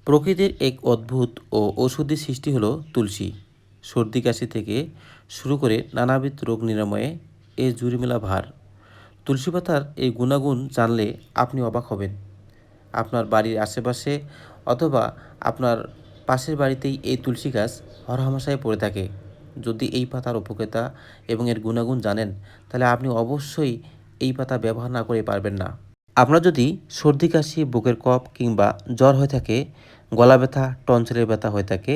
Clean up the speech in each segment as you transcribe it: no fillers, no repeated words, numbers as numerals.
প্রকৃতির এক অদ্ভুত ও ঔষধি সৃষ্টি হলো তুলসী। সর্দি কাশি থেকে শুরু করে নানাবিধ রোগ নিরাময়ে এ জুড়িমেলা ভার। তুলসী পাতার এই গুণাগুণ জানলে আপনি অবাক হবেন। আপনার বাড়ির আশেপাশে অথবা আপনার পাশের বাড়িতেই এই তুলসী গাছ হরহামেশাই পড়ে থাকে। যদি এই পাতার উপকারিতা এবং এর গুণাগুণ জানেন, তাহলে আপনি অবশ্যই এই পাতা ব্যবহার না করে পারবেন না। আপনার যদি সর্দি কাশি, বুকের কফ কিংবা জ্বর হয়ে থাকে, গলা ব্যথা, টনসিলের ব্যথা হয়ে থাকে,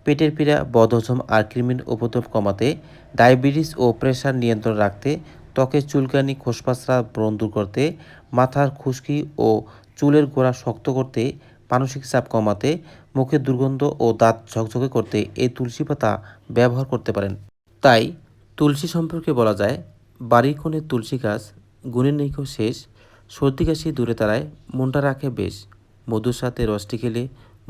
পেটের পীড়া, বদহজম আর কৃমির উপদ্রব কমাতে, ডায়াবেটিস ও প্রেশার নিয়ন্ত্রণ রাখতে, ত্বকের চুলকানি, খোসপাসরা, ব্রণ দূর করতে, মাথার খুশকি ও চুলের গোড়া শক্ত করতে, মানসিক চাপ কমাতে, মুখের দুর্গন্ধ ও দাঁত ঝকঝকে করতে এই তুলসী পাতা ব্যবহার করতে পারেন। তাই তুলসী সম্পর্কে বলা যায়, বাড়ির কোণে তুলসী গাছ, গুণের নৈক্য শেষ, সর্দি কাশি দূরে তাড়ায়, মনটা রাখে বেশ, মধুর সাথে রসটি খেলে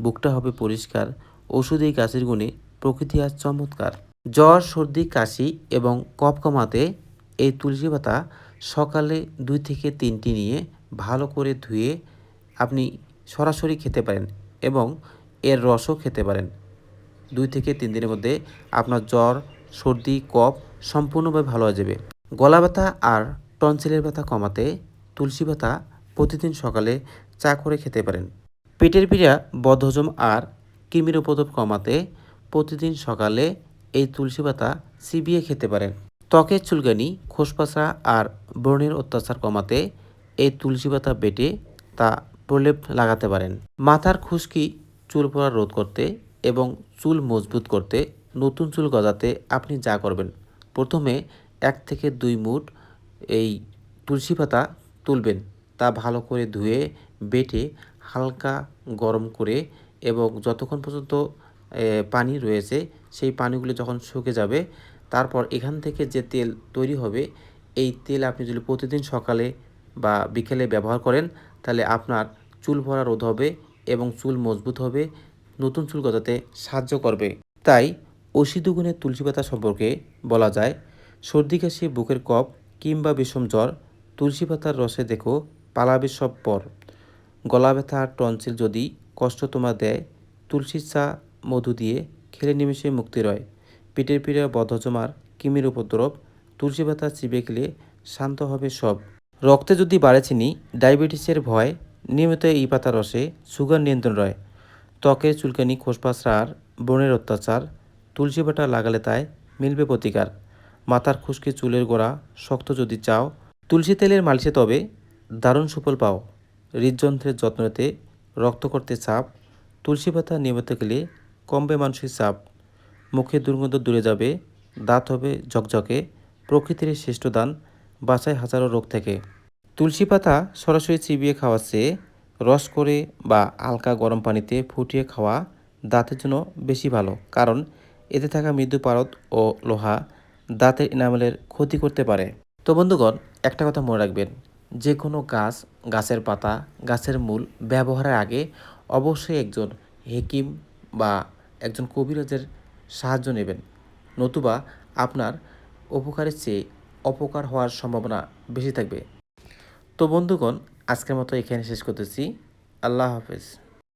বুকটা হবে পরিষ্কার, ওষুধ এই গাছের গুণে প্রকৃতি আজ চমৎকার। জ্বর, সর্দি, কাশি এবং কফ কমাতে এই তুলসী পাতা সকালে 2 থেকে 3টি নিয়ে ভালো করে ধুয়ে আপনি সরাসরি খেতে পারেন এবং এর রসও খেতে পারেন। 2 থেকে 3 দিনের মধ্যে আপনার জ্বর, সর্দি, কফ সম্পূর্ণভাবে ভালো হয়ে যাবে। গলা ব্যথা আর টনসিলের ব্যথা কমাতে তুলসী পাতা প্রতিদিন সকালে চা করে খেতে পারেন। পেটের পীড়া, বদহজম আর কৃমির উপদ্রব কমাতে প্রতিদিন সকালে এই তুলসী পাতা চিবিয়ে খেতে পারেন। ত্বকের চুলকানি, খোসপাসরা আর ব্রণের অত্যাচার কমাতে এই তুলসী পাতা বেটে তা প্রলেপ লাগাতে পারেন। মাথার খুশকি, চুল পড়া রোধ করতে এবং চুল মজবুত করতে, নতুন চুল গজাতে আপনি যা করবেন, প্রথমে 1 থেকে 2 মুঠ এই তুলসী পাতা তুলবেন। তা ভালো করে ধুয়ে বেটে হালকা গরম করে এবং যতক্ষণ পর্যন্ত পানি রয়েছে সেই পানিগুলো যখন শুকে যাবে, তারপর এখান থেকে যে তেল তৈরি হবে, এই তেল আপনি যদি প্রতিদিন সকালে বা বিকেলে ব্যবহার করেন, তাহলে আপনার চুল পড়া রোধ হবে এবং চুল মজবুত হবে, নতুন চুল গজাতে সাহায্য করবে। তাই ঔষধি গুণের তুলসী পাতা সম্পর্কে বলা যায়, সর্দি কাশি, বুকের কফ কিংবা বিষম জ্বর, তুলসী পাতার রসে দেখো পালাবে সব পর। গলা ব্যথা আর টনসিল যদি কষ্ট তোমার দেয়, তুলসীর চা মধু দিয়ে খেলে নিমেষে মুক্তি রয়। পেটের পীড়া, বদহজম আর কৃমির উপদ্রব তুলসী পাতা চিবিয়ে খেলে শান্ত হবে সব। রক্তে যদি বাড়ে চিনি, ডায়াবেটিসের ভয়, নিয়মিত এই পাতা রসে সুগার নিয়ন্ত্রণ রয়। ত্বকের চুলকানি, খোসপাসরা আর ব্রণের অত্যাচার তুলসী পাতা লাগালে তাই মিলবে প্রতিকার। মাথার খুশকি, চুলের গোড়া শক্ত যদি চাও, তুলসী তেলের মালিশে তবে দারুণ সুফল পাও। হৃদযন্ত্রের যত্ন নিতে, রক্ত করতে চাপ, তুলসী পাতা নিয়মিত খেলে কমবে মানসিক চাপ। মুখের দুর্গন্ধ দূরে যাবে, দাঁত হবে ঝকঝকে, প্রকৃতির শ্রেষ্ঠ দান, বাঁচায় হাজারো রোগ থেকে। তুলসী পাতা সরাসরি চিবিয়ে খাওয়ার চেয়ে রস করে বা হালকা গরম পানিতে ফুটিয়ে খাওয়া দাঁতের জন্য বেশি ভালো, কারণ এতে থাকা মৃদু পারদ ও লোহা দাঁতের এনামেলের ক্ষতি করতে পারে। তো বন্ধুগণ, একটা কথা মনে রাখবেন, যে কোনো গাছ, গাছের পাতা, গাছের মূল ব্যবহারের আগে অবশ্যই একজন হেকিম বা একজন কবিরাজের সাহায্য নেবেন, নতুবা আপনার উপকারের চেয়ে অপকার হওয়ার সম্ভাবনা বেশি থাকবে। তো বন্ধুগণ, আজকের মতো এখানে শেষ করতেছি। আল্লাহ হাফেজ।